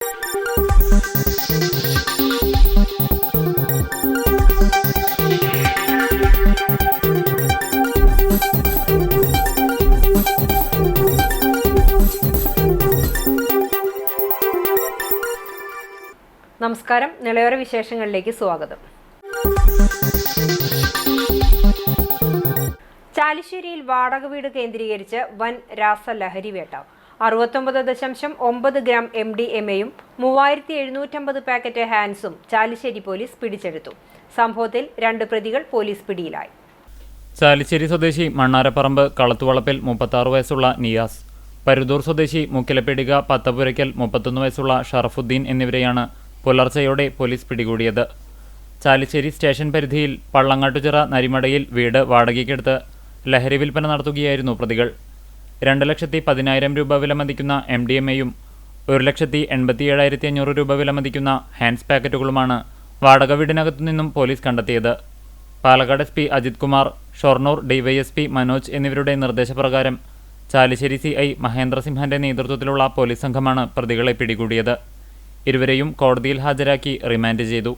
നമസ്കാരം. നിളയോര വിശേഷങ്ങളിലേക്ക് സ്വാഗതം. ചാലിശ്ശേരിയിൽ വാടക വീട് കേന്ദ്രീകരിച്ച് വൻ രാസലഹരി വേട്ട. 69.9 ഗ്രാം MDMAയും 3750 പാക്കറ്റ് ഹാൻസും ചാലിശ്ശേരി പോലീസ് പിടിച്ചെടുത്തു. സംഭവത്തിൽ 2 പ്രതികൾ പോലീസ് പിടിയിലായി. ചാലിശ്ശേരി സ്വദേശി മണ്ണാരപ്പറമ്പ് കളത്തുവളപ്പിൽ 36 വയസ്സുള്ള നിയാസ്, പരുതൂർ സ്വദേശി മുക്കിലപ്പേടിക പത്തപുരയ്ക്കൽ 31 വയസ്സുള്ള ഷറഫുദ്ദീൻ എന്നിവരെയാണ് പുലർച്ചെയോടെ പോലീസ് പിടികൂടിയത്. ചാലിശ്ശേരി സ്റ്റേഷൻ പരിധിയിൽ പള്ളങ്ങാട്ടുചിറ നരിമടയിൽ വീട് വാടകയ്ക്കെടുത്ത് ലഹരി വിൽപ്പന നടത്തുകയായിരുന്നു പ്രതികൾ. 2,10,000 രൂപ വിലമതിക്കുന്ന MDMAയും 1,87,500 രൂപ വിലമതിക്കുന്ന ഹാൻസ് പാക്കറ്റുകളുമാണ് വാടക വീടിനകത്തു നിന്നും പോലീസ് കണ്ടെത്തിയത്. പാലക്കാട് SP അജിത് കുമാർ, ഷൊർണൂർ DYSP മനോജ് എന്നിവരുടെ നിർദ്ദേശപ്രകാരം ചാലിശ്ശേരി CI മഹേന്ദ്രസിംഹന്റെ നേതൃത്വത്തിലുള്ള പോലീസ് സംഘമാണ് പ്രതികളെ പിടികൂടിയത്. ഇരുവരെയും കോടതിയിൽ ഹാജരാക്കി റിമാൻഡ് ചെയ്തു.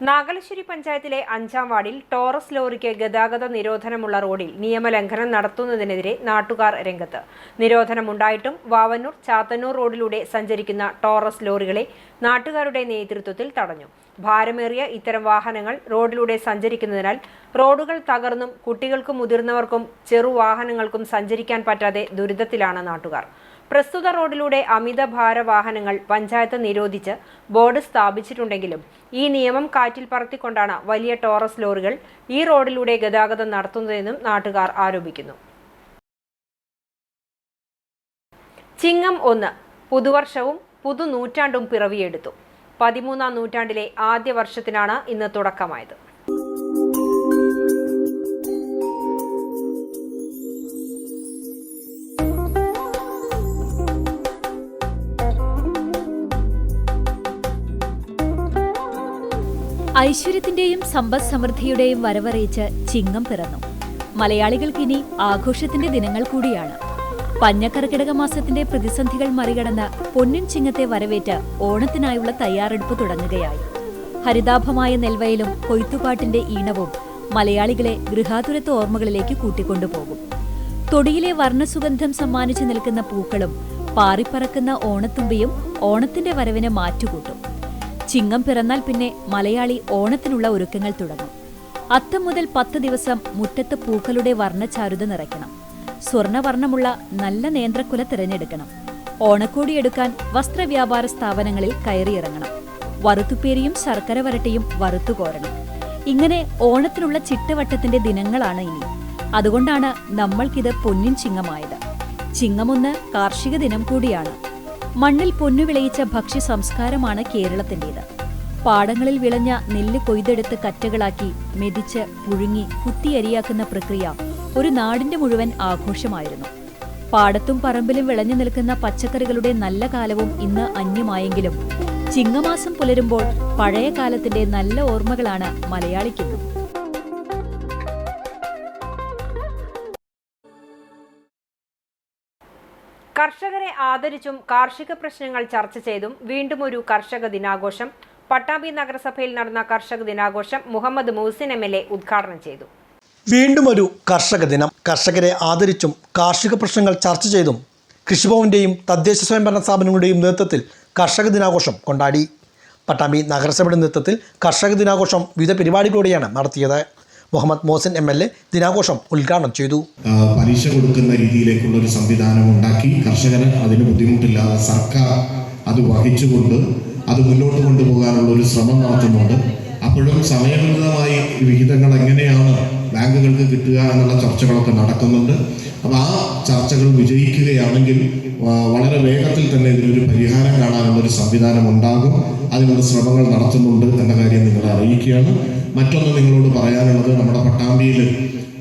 നാഗലശ്ശേരി പഞ്ചായത്തിലെ 5-ാം വാർഡിൽ ടോറസ് ലോറിക്ക് ഗതാഗത നിരോധനമുള്ള റോഡിൽ നിയമലംഘനം നടത്തുന്നതിനെതിരെ നാട്ടുകാർ രംഗത്ത്. നിരോധനമുണ്ടായിട്ടും വാവന്നൂർ ചാത്തന്നൂർ റോഡിലൂടെ സഞ്ചരിക്കുന്ന ടോറസ് ലോറികളെ നാട്ടുകാരുടെ നേതൃത്വത്തിൽ തടഞ്ഞു. ഭാരമേറിയ ഇത്തരം വാഹനങ്ങൾ റോഡിലൂടെ സഞ്ചരിക്കുന്നതിനാൽ റോഡുകൾ തകർന്നും കുട്ടികൾക്കും മുതിർന്നവർക്കും ചെറുവാഹനങ്ങൾക്കും സഞ്ചരിക്കാൻ പറ്റാതെ ദുരിതത്തിലാണ് നാട്ടുകാർ. പ്രസ്തുത റോഡിലൂടെ അമിത ഭാര വാഹനങ്ങൾ പഞ്ചായത്ത് നിരോധിച്ച് ബോർഡ് സ്ഥാപിച്ചിട്ടുണ്ടെങ്കിലും ഈ നിയമം കാറ്റിൽ പറത്തിക്കൊണ്ടാണ് വലിയ ടോറസ് ലോറികൾ ഈ റോഡിലൂടെ ഗതാഗതം നടത്തുന്നതെന്നും നാട്ടുകാർ ആരോപിക്കുന്നു. ചിങ്ങം 1 പുതുവർഷവും പുതുനൂറ്റാണ്ടും പിറവിയെടുത്തു. 13-ാം നൂറ്റാണ്ടിലെ ആദ്യ വർഷത്തിനാണ് ഇന്ന് തുടക്കമായത്. ഐശ്വര്യത്തിന്റെയും സമ്പദ് സമൃദ്ധിയുടെയും വരവറിയിച്ച് ചിങ്ങം പിറന്നു. മലയാളികൾക്കിനി ആഘോഷത്തിന്റെ ദിനങ്ങൾ കൂടിയാണ്. പഞ്ഞക്കർക്കിടക മാസത്തിന്റെ പ്രതിസന്ധികൾ മറികടന്ന് പൊന്നിൻ ചിങ്ങത്തെ വരവേറ്റ് ഓണത്തിനായുള്ള തയ്യാറെടുപ്പ് തുടങ്ങുകയായി. ഹരിതാഭമായ നെൽവയലും കൊയ്ത്തുപാട്ടിന്റെ ഈണവും മലയാളികളെ ഗൃഹാതുരത്വ ഓർമ്മകളിലേക്ക് കൂട്ടിക്കൊണ്ടുപോകും. തൊടിയിലെ വർണ്ണസുഗന്ധം സമ്മാനിച്ചു നിൽക്കുന്ന പൂക്കളും പാറിപ്പറക്കുന്ന ഓണത്തുമ്പിയും ഓണത്തിന്റെ വരവിന് മാറ്റുകൂട്ടും. ചിങ്ങം പിറന്നാൽ പിന്നെ മലയാളി ഓണത്തിനുള്ള ഒരുക്കങ്ങൾ തുടങ്ങും. അത്തം മുതൽ 10 ദിവസം മുറ്റത്ത് പൂക്കളുടെ വർണ്ണചാരുത നിറയ്ക്കണം. സ്വർണ്ണവർണ്ണമുള്ള നല്ല നേന്ത്രക്കുല തിരഞ്ഞെടുക്കണം. ഓണക്കോടിയെടുക്കാൻ വസ്ത്രവ്യാപാര സ്ഥാപനങ്ങളിൽ കയറിയിറങ്ങണം. വറുത്തുപേരിയും ശർക്കര വരട്ടിയും വറുത്തുകോരണം. ഇങ്ങനെ ഓണത്തിനുള്ള ചിട്ടവട്ടത്തിന്റെ ദിനങ്ങളാണ് ഇനി. അതുകൊണ്ടാണ് നമ്മൾക്കിത് പൊന്നിൻ ചിങ്ങമായത്. ചിങ്ങം 1 കാർഷിക ദിനം കൂടിയാണ്. മണ്ണിൽ പൊന്നു വിളയിച്ച ഭക്ഷ്യ സംസ്കാരമാണ് കേരളത്തിൻ്റേത്. പാടങ്ങളിൽ വിളഞ്ഞ നെല്ല് കൊയ്തെടുത്ത് കറ്റകളാക്കി മെതിച്ച് പുഴുങ്ങി കുത്തിയരിയാക്കുന്ന പ്രക്രിയ ഒരു നാടിന്റെ മുഴുവൻ ആഘോഷമായിരുന്നു. പാടത്തും പറമ്പിലും വിളഞ്ഞു നിൽക്കുന്ന പച്ചക്കറികളുടെ നല്ല കാലവും ഇന്ന് അന്യമായെങ്കിലും ചിങ്ങമാസം പുലരുമ്പോൾ പഴയ കാലത്തിന്റെ നല്ല ഓർമ്മകളാണ് മലയാളിക്കുന്നത്. കർഷകരെ ആദരിച്ചും കാർഷിക പ്രശ്നങ്ങൾ ചർച്ച ചെയ്തും വീണ്ടും ഒരു കർഷക ദിനാഘോഷം. പട്ടാമ്പി നഗരസഭയിൽ നടന്ന കർഷക ദിനാഘോഷം മുഹമ്മദ് മുഹസിൻ MLA ഉദ്ഘാടനം ചെയ്തു. വീണ്ടും ഒരു കർഷക ദിനം. കർഷകരെ ആദരിച്ചും കാർഷിക പ്രശ്നങ്ങൾ ചർച്ച ചെയ്തും കൃഷിഭവന്റെയും തദ്ദേശ സ്വയംഭരണ സ്ഥാപനങ്ങളുടെയും നേതൃത്വത്തിൽ കർഷക ദിനാഘോഷം കൊണ്ടാടി. പട്ടാമ്പി നഗരസഭയുടെ നേതൃത്വത്തിൽ കർഷക ദിനാഘോഷം വിവിധ പരിപാടികളോടെയാണ് നടത്തിയത്. മുഹമ്മദ് മോഹസിൻ MLA ദിനാഘോഷം ഉദ്ഘാടനം ചെയ്തു. പലിശ കൊടുക്കുന്ന രീതിയിലേക്കുള്ള ഒരു സംവിധാനം ഉണ്ടാക്കി കർഷകന് അതിന് ബുദ്ധിമുട്ടില്ലാതെ സർക്കാർ അത് വഹിച്ചുകൊണ്ട് അത് മുന്നോട്ട് കൊണ്ടുപോകാനുള്ള ഒരു ശ്രമം നടത്തുന്നുണ്ട്. അപ്പോഴും സമയബന്ധിതമായി വിഹിതങ്ങൾ എങ്ങനെയാണ് ബാങ്കുകൾക്ക് കിട്ടുക എന്നുള്ള ചർച്ചകളൊക്കെ നടക്കുന്നുണ്ട്. അപ്പോൾ ആ ചർച്ചകൾ വിജയിക്കുകയാണെങ്കിൽ വളരെ വേഗത്തിൽ തന്നെ ഇതിനൊരു പരിഹാരം കാണാനുള്ളൊരു സംവിധാനം ഉണ്ടാകും. അതിനുള്ള ശ്രമങ്ങൾ നടത്തുന്നുണ്ട് എന്ന കാര്യം നിങ്ങളെ അറിയിക്കുകയാണ്. മറ്റൊന്ന് നിങ്ങളോട് പറയാനുള്ളത്, നമ്മുടെ പട്ടാമ്പിയിൽ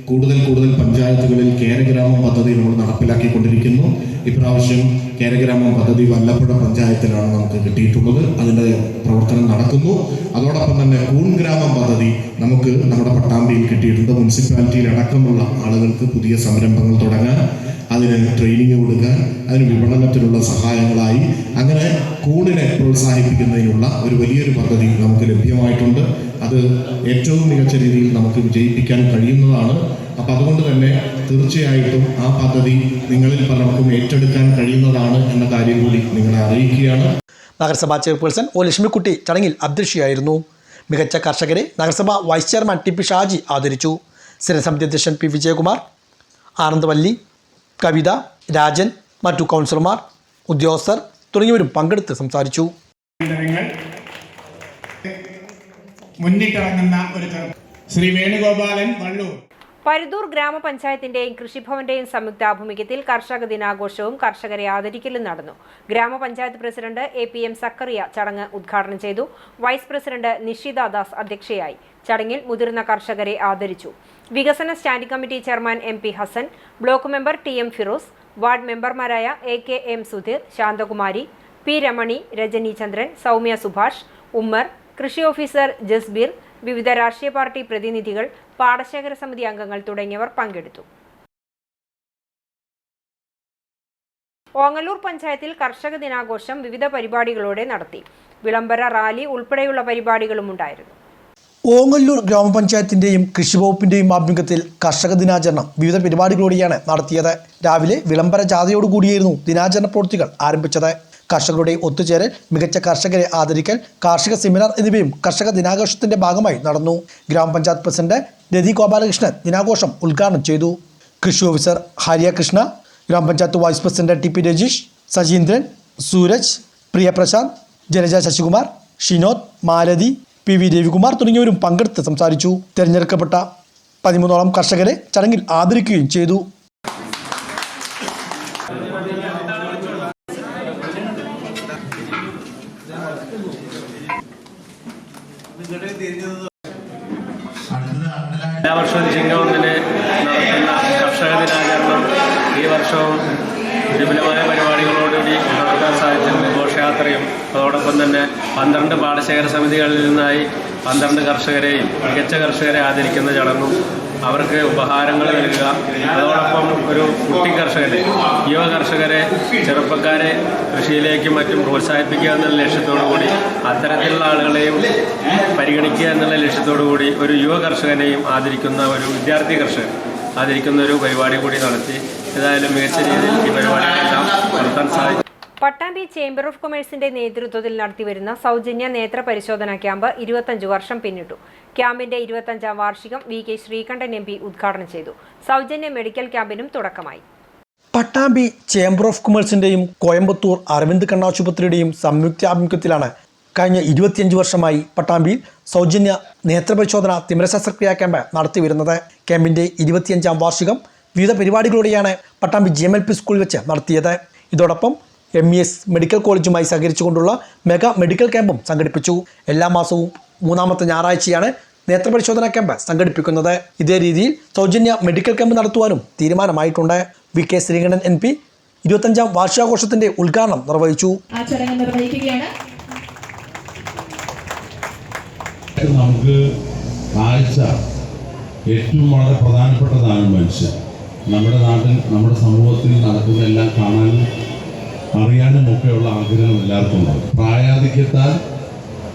കൂടുതൽ പഞ്ചായത്തുകളിൽ കേരഗ്രാമം പദ്ധതി നമ്മൾ നടപ്പിലാക്കിക്കൊണ്ടിരിക്കുന്നു. ഇപ്രാവശ്യം കേരഗ്രാമം പദ്ധതി വല്ലപ്പുഴ പഞ്ചായത്തിലാണ് നമുക്ക് കിട്ടിയിട്ടുള്ളത്. അതിൻ്റെ പ്രവർത്തനം നടക്കുന്നു. അതോടൊപ്പം തന്നെ കൂൺഗ്രാമം പദ്ധതി നമുക്ക് നമ്മുടെ പട്ടാമ്പിയിൽ കിട്ടിയിട്ടുണ്ട്. മുനിസിപ്പാലിറ്റിയിൽ അടക്കമുള്ള ആളുകൾക്ക് പുതിയ സംരംഭങ്ങൾ തുടങ്ങാൻ, അതിന് ട്രെയിനിങ് കൊടുക്കാൻ, അതിന് വിപണനത്തിനുള്ള സഹായങ്ങളായി അങ്ങനെ കൂണിനെ പ്രോത്സാഹിപ്പിക്കുന്നതിനുള്ള ഒരു വലിയൊരു പദ്ധതി നമുക്ക് ലഭ്യമായിട്ടുണ്ട്. അത് ഏറ്റവും മികച്ച രീതിയിൽ നമുക്ക് വിജയിപ്പിക്കാൻ കഴിയുന്നതാണ്. അപ്പം അതുകൊണ്ട് തന്നെ തീർച്ചയായിട്ടും ആ പദ്ധതി നിങ്ങളിൽ പലർക്കും ഏറ്റെടുക്കാൻ കഴിയുന്നതാണ് എന്ന കാര്യം കൂടി നിങ്ങളെ അറിയിക്കുകയാണ്. നഗരസഭാ ചെയർപേഴ്സൺ ഒ ലക്ഷ്മിക്കുട്ടി ചടങ്ങിൽ അധ്യക്ഷയായിരുന്നു. മികച്ച കർഷകരെ നഗരസഭ vice chairman T P Shaji ആദരിച്ചു. സ്ഥിരസമിതി അധ്യക്ഷൻ പി വിജയകുമാർ, ആനന്ദവല്ലി, കവിത, രാജൻ, മറ്റു കൗൺസിലർമാർ, ഉദ്യോഗസ്ഥർ തുടങ്ങിയവരും പങ്കെടുത്ത് സംസാരിച്ചു. മുന്നിട്ടിറങ്ങുന്ന ഒരു ശ്രീ വേണുഗോപാലൻ വള്ളൂർ. പരുതൂർ ഗ്രാമപഞ്ചായത്തിന്റെയും കൃഷിഭവന്റെയും സംയുക്താഭിമുഖ്യത്തിൽ കർഷക ദിനാഘോഷവും കർഷകരെ ആദരിക്കലും നടന്നു. ഗ്രാമപഞ്ചായത്ത് പ്രസിഡന്റ് APM സക്കറിയ ചടങ്ങ് ഉദ്ഘാടനം ചെയ്തു. വൈസ് പ്രസിഡന്റ് നിഷിത ദാസ് അധ്യക്ഷയായി. ചടങ്ങിൽ മുതിർന്ന കർഷകരെ ആദരിച്ചു. വികസന standing committee chairman MP Hasan, block member TM Firoz, ward മെമ്പർമാരായ AKM സുധീർ, ശാന്തകുമാരി, P രമണി, രജനി ചന്ദ്രൻ, സൗമ്യ സുഭാഷ്, ഉമ്മർ, കൃഷി ഓഫീസർ ജസ്ബീർ, വിവിധ രാഷ്ട്രീയ പാർട്ടി പ്രതിനിധികൾ, പാടശേഖര സമിതി അംഗങ്ങൾ തുടങ്ങിയവർ പങ്കെടുത്തു. ഓങ്ങല്ലൂർ പഞ്ചായത്തിൽ കർഷക ദിനാഘോഷം വിവിധ പരിപാടികളോടെ നടത്തി. വിളംബര റാലി ഉൾപ്പെടെയുള്ള പരിപാടികളും ഉണ്ടായിരുന്നു. ഓങ്ങല്ലൂർ ഗ്രാമപഞ്ചായത്തിൻ്റെയും കൃഷിവകുപ്പിൻ്റെയും ആഭിമുഖ്യത്തിൽ കർഷക ദിനാചരണം വിവിധ പരിപാടികളോടെയാണ് നടത്തിയത്. രാവിലെ വിളംബര ജാഥയോടുകൂടിയായിരുന്നു ദിനാചരണ പ്രവൃത്തികൾ ആരംഭിച്ചത്. കർഷകരുടെ ഒത്തുചേരൽ, മികച്ച കർഷകരെ ആദരിക്കൽ, കാർഷിക സെമിനാർ എന്നിവയും കർഷക ദിനാഘോഷത്തിന്റെ ഭാഗമായി നടന്നു. ഗ്രാമപഞ്ചായത്ത് പ്രസിഡന്റ് രതി ഗോപാലകൃഷ്ണൻ ദിനാഘോഷം ഉദ്ഘാടനം ചെയ്തു. കൃഷി ഓഫീസർ ഹരിയ കൃഷ്ണ, ഗ്രാമപഞ്ചായത്ത് vice president TP Rajeesh, Sajeendran, Sooraj, Priya Prasanth, Jalaja Sasikumar, Shinod, Malathi, PV Ravikumar തുടങ്ങിയവരും പങ്കെടുത്ത് സംസാരിച്ചു. തിരഞ്ഞെടുക്കപ്പെട്ട 13ഓളം കർഷകരെ ചടങ്ങിൽ ആദരിക്കുകയും ചെയ്തു. എല്ലാ വർഷവും ചിങ്ങം 1-ന് നടത്തുന്ന കർഷക ദിനാചരണം ഈ വർഷവും വിപുലമായ പരിപാടികളോടുകൂടി നടത്താൻ സാധിച്ചു. ഘോഷയാത്രയും അതോടൊപ്പം തന്നെ 12 പാടശേഖര സമിതികളിൽ നിന്നായി 12 കർഷകരെയും മികച്ച കർഷകരെ ആദരിക്കുന്ന ചടങ്ങും അവർക്ക് ഉപഹാരങ്ങൾ നൽകുക, അതോടൊപ്പം ഒരു കുട്ടി കർഷകരെ, യുവ കർഷകരെ, ചെറുപ്പക്കാരെ കൃഷിയിലേക്കും മറ്റും പ്രോത്സാഹിപ്പിക്കുക എന്നുള്ള ലക്ഷ്യത്തോടു കൂടി അത്തരത്തിലുള്ള ആളുകളെയും പരിഗണിക്കുക എന്നുള്ള ലക്ഷ്യത്തോടു കൂടി ഒരു യുവ കർഷകനെയും ആദരിക്കുന്ന ഒരു വിദ്യാർത്ഥി കർഷകൻ ആദരിക്കുന്ന ഒരു പരിപാടി കൂടി നടത്തി. ഏതായാലും മികച്ച രീതിയിൽ ഈ പരിപാടികളെല്ലാം നടത്താൻ സാധിക്കും. പട്ടാമ്പി ചേംബർ ഓഫ് കൊമേഴ്സിന്റെ നേതൃത്വത്തിൽ നടത്തിവരുന്ന സൗജന്യ നേത്ര പരിശോധനാ ക്യാമ്പ് 25 വർഷം പിന്നിട്ടു. ക്യാമ്പിന്റെ 25ാം വാർഷികം VK ശ്രീകണ്ഠൻ MP ഉദ്ഘാടനം ചെയ്തു. സൗജന്യ മെഡിക്കൽ ക്യാമ്പിനും തുടക്കമായി. പട്ടാമ്പി ചേംബർ ഓഫ് കൊമേഴ്സിന്റെയും കോയമ്പത്തൂർ അരവിന്ദ് കണ്ണാശുപത്രിയുടെയും സംയുക്താഭിമുഖ്യത്തിലാണ് കഴിഞ്ഞ 25 വർഷമായി പട്ടാമ്പിയിൽ സൗജന്യ നേത്രപരിശോധന തിമിര ശസ്ത്രക്രിയാ ക്യാമ്പ് നടത്തിവരുന്നത്. ക്യാമ്പിന്റെ 25ാം വാർഷികം വിവിധ പരിപാടികളോടെയാണ് പട്ടാമ്പി GMLP സ്കൂളിൽ വെച്ച് നടത്തിയത്. ഇതോടൊപ്പം MES മെഡിക്കൽ കോളേജുമായി സഹകരിച്ചുകൊണ്ടുള്ള മെഗാ മെഡിക്കൽ ക്യാമ്പും സംഘടിപ്പിച്ചു. എല്ലാ മാസവും 3ാമത്തെ ഞായറാഴ്ചയാണ് നേത്രപരിശോധനാ ക്യാമ്പ് സംഘടിപ്പിക്കുന്നത്. ഇതേ രീതിയിൽ സൗജന്യ മെഡിക്കൽ ക്യാമ്പ് നടത്തുവാനും തീരുമാനമായിട്ടുണ്ട്. VK ശ്രീകണ്ഠൻ MP 25ാം വാർഷികാഘോഷത്തിന്റെ ഉദ്ഘാടനം നിർവഹിച്ചു. നമുക്ക് കാഴ്ച ഏറ്റവും വളരെ പ്രധാനപ്പെട്ടതാണ്. മനുഷ്യൻ നമ്മുടെ നാട്ടിൽ, നമ്മുടെ സമൂഹത്തിൽ നടക്കുന്ന എല്ലാം കാണാനും അറിയാനും ഒക്കെയുള്ള ആഗ്രഹം എല്ലാവർക്കും ഉണ്ടാവും. പ്രായാധിക്യത്താൽ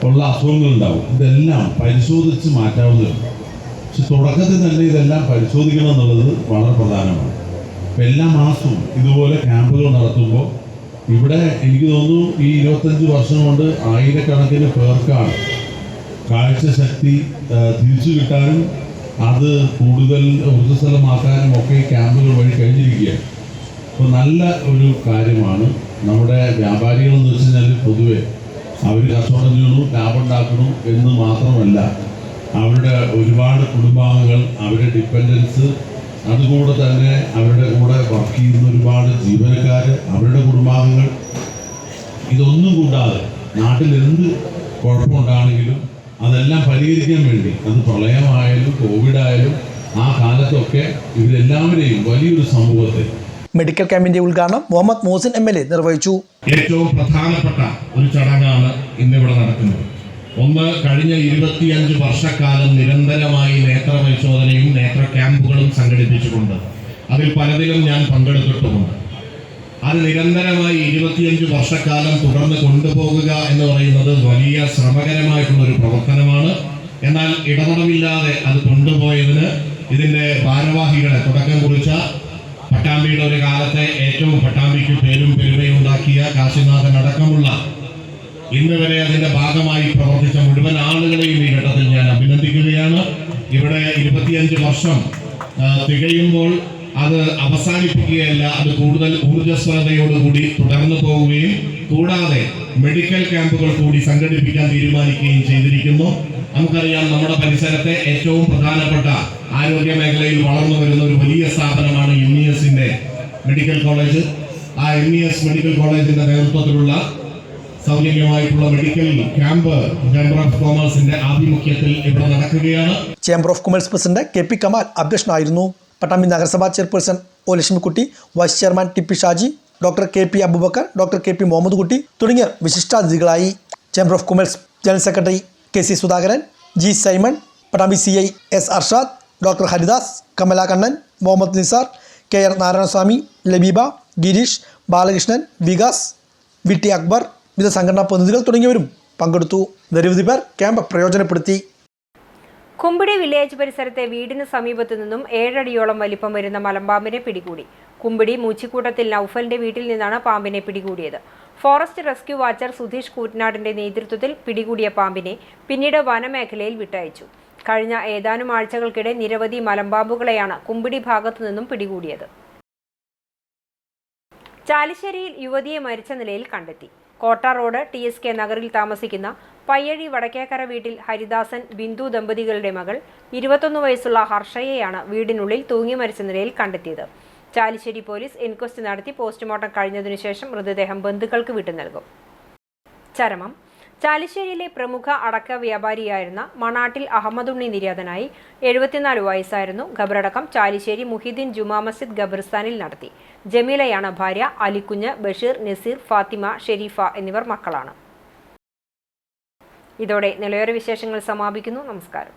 ഉള്ള അസുഖങ്ങളുണ്ടാവും. ഇതെല്ലാം പരിശോധിച്ച് മാറ്റാവുന്നതാണ്. പക്ഷെ തുടക്കത്തിൽ തന്നെ ഇതെല്ലാം പരിശോധിക്കണം എന്നുള്ളത് വളരെ പ്രധാനമാണ്. അപ്പം എല്ലാ മാസവും ഇതുപോലെ ക്യാമ്പുകൾ നടത്തുമ്പോൾ ഇവിടെ എനിക്ക് തോന്നുന്നു ഈ 25 വർഷം കൊണ്ട് ആയിരക്കണക്കിന് പേർക്കാണ് കാഴ്ചശക്തി തിരിച്ചു കിട്ടാനും അത് കൂടുതൽ ഊർജ്ജസ്വലമാക്കാനും ഒക്കെ ക്യാമ്പുകൾ വഴി കഴിഞ്ഞിരിക്കുകയാണ്. അപ്പോൾ നല്ല ഒരു കാര്യമാണ്. നമ്മുടെ വ്യാപാരികളെന്ന് വെച്ച് കഴിഞ്ഞാൽ പൊതുവെ അവർ കച്ചവടം ചെയ്യണം, ലാഭം ഉണ്ടാക്കണം എന്ന് മാത്രമല്ല, അവരുടെ ഒരുപാട് കുടുംബാംഗങ്ങൾ, അവരുടെ ഡിപ്പെൻഡൻസ്, അതുകൂടെ തന്നെ അവരുടെ കൂടെ വർക്ക് ചെയ്യുന്ന ഒരുപാട് ജീവനക്കാർ, അവരുടെ കുടുംബാംഗങ്ങൾ, ഇതൊന്നും കൂടാതെ നാട്ടിൽ എന്ത് കുഴപ്പമുണ്ടാണെങ്കിലും അതെല്ലാം പരിഹരിക്കാൻ വേണ്ടി, അത് പ്രളയമായാലും കോവിഡായാലും ആ കാലത്തൊക്കെ ഇവരെല്ലാവരെയും വലിയൊരു സമൂഹത്തെ മെഡിക്കൽ ക്യാമ്പിന്റെ ഉദ്ഘാടനം മുഹമ്മദ് മോഹസിൻ MLA നിർവഹിച്ചു. ഏറ്റവും പ്രധാനപ്പെട്ട ഒരു ചടങ്ങാണ് ഇന്നിവിടെ നടക്കുന്നത്. ഒന്ന്, കഴിഞ്ഞ 25 വർഷക്കാലം നിരന്തരമായി നേത്ര പരിശോധനയും നേത്ര ക്യാമ്പുകളും സംഘടിപ്പിച്ചിട്ടുണ്ട്. അതിൽ പലതിലും ഞാൻ പങ്കെടുത്തിട്ടുമുണ്ട്. അത് നിരന്തരമായി 25 വർഷക്കാലം തുടർന്ന് കൊണ്ടുപോകുക എന്ന് പറയുന്നത് വലിയ ശ്രമകരമായിട്ടുള്ള ഒരു പ്രവർത്തനമാണ്. എന്നാൽ ഇടതടവില്ലാതെ അത് കൊണ്ടുപോയതിന് ഇതിന്റെ ഭാരവാഹികളെ തുടക്കം കുറിച്ച പട്ടാമ്പിയുടെ ഒരു കാലത്തെ ഏറ്റവും പട്ടാമ്പിക്ക് പേരും പെരുമയും ഉണ്ടാക്കിയ കാശിനാഥൻ അടക്കമുള്ള ഇന്ന് വരെ അതിന്റെ ഭാഗമായി പ്രവർത്തിച്ച മുഴുവൻ ആളുകളെയും ഈ ഘട്ടത്തിൽ ഞാൻ അഭിനന്ദിക്കുകയാണ്. ഇവിടെ 25 വർഷം തികയുമ്പോൾ അത് അവസാനിപ്പിക്കുകയല്ല, അത് കൂടുതൽ ഊർജ്ജസ്വലതയോടുകൂടി തുടർന്നു പോവുകയും കൂടാതെ മെഡിക്കൽ ക്യാമ്പുകൾ കൂടി സംഘടിപ്പിക്കാൻ തീരുമാനിക്കുകയും ചെയ്തിരിക്കുന്നു. നമുക്കറിയാം, നമ്മുടെ പരിസരത്തെ ഏറ്റവും പ്രധാനപ്പെട്ട ആരോഗ്യ മേഖലയിൽ വളർന്നു വരുന്ന ഒരു വലിയ സ്ഥാപനമാണ് MESന്റെ മെഡിക്കൽ കോളേജ്. ആ MES മെഡിക്കൽ കോളേജിന്റെ നേതൃത്വത്തിലുള്ള സൗജന്യമായിട്ടുള്ള മെഡിക്കൽ ക്യാമ്പ് ചേംബർ ഓഫ് കൊമേഴ്സിന്റെ ആഭിമുഖ്യത്തിൽ ഇവിടെ നടക്കുകയാണ്. Chamber of commerce president KP Kamal അധ്യക്ഷനായിരുന്നു. പട്ടാമ്പി നഗരസഭാ chairperson O Lakshmikutty, vice chairman TP Shaji, doctor KP Aboobacker, doctor KP Muhammad Kutty തുടങ്ങിയ വിശിഷ്ടാതിഥികളായി. Chamber of commerce general secretary KC Sudhakaran, G Simon, Pattambi CI S Arshad, doctor Haridas, Kamala Kannan, Muhammad Nisar, KR Narayanaswamy, Labeeba, Gireesh, Balakrishnan, Vikas, VT Akbar, വിവിധ സംഘടനാ പ്രതിനിധികൾ തുടങ്ങിയവരും പങ്കെടുത്തു. നിരവധി പേർ ക്യാമ്പ് പ്രയോജനപ്പെടുത്തി. കുമ്പിടി വില്ലേജ് പരിസരത്തെ വീടിന് സമീപത്തു നിന്നും 7 അടിയോളം വലിപ്പം വരുന്ന മലമ്പാമ്പിനെ പിടികൂടി. കുമ്പിടി മൂച്ചിക്കൂട്ടത്തിൽ നൌഫലിന്റെ വീട്ടിൽ നിന്നാണ് പാമ്പിനെ പിടികൂടിയത്. ഫോറസ്റ്റ് റെസ്ക്യൂ വാച്ചർ സുധീഷ് കൂറ്റനാടിന്റെ നേതൃത്വത്തിൽ പിടികൂടിയ പാമ്പിനെ പിന്നീട് വനമേഖലയിൽ വിട്ടയച്ചു. കഴിഞ്ഞ ഏതാനും ആഴ്ചകൾക്കിടെ നിരവധി മലമ്പാമ്പുകളെയാണ് കുമ്പിടി ഭാഗത്തു നിന്നും പിടികൂടിയത്. ചാലിശ്ശേരിയിൽ യുവതിയെ മരിച്ച നിലയിൽ കണ്ടെത്തി. കോട്ട റോഡ് TSK നഗറിൽ താമസിക്കുന്ന പയ്യഴി വടക്കേക്കര വീട്ടിൽ ഹരിദാസൻ ബിന്ദു ദമ്പതികളുടെ മകൾ 21 വയസ്സുള്ള ഹർഷയെയാണ് വീടിനുള്ളിൽ തൂങ്ങി മരിച്ച നിലയിൽ കണ്ടെത്തിയത്. ചാലിശ്ശേരി പോലീസ് എൻക്വസ്റ്റ് നടത്തി പോസ്റ്റ്മോർട്ടം കഴിഞ്ഞതിനു ശേഷം മൃതദേഹം ബന്ധുക്കൾക്ക് വിട്ടു നൽകും. ചരമം. ചാലിശ്ശേരിയിലെ പ്രമുഖ അടക്ക വ്യാപാരിയായിരുന്ന മണാട്ടിൽ അഹമ്മദുണ്ണി നിര്യാതനായി. 74 വയസ്സായിരുന്നു. ഖബറടക്കം ചാലിശ്ശേരി മുഹിദ്ദീൻ ജുമാ മസ്ജിദ് ഖബർസ്ഥാനിൽ നടത്തി. ജമീലയാണ് ഭാര്യ. അലിക്കുഞ്ഞ്, ബഷീർ, നസീർ, ഫാത്തിമ, ഷെരീഫ എന്നിവർ മക്കളാണ്. ഇതോടെ നിലയോര വിശേഷങ്ങൾ സമാപിക്കുന്നു. നമസ്കാരം.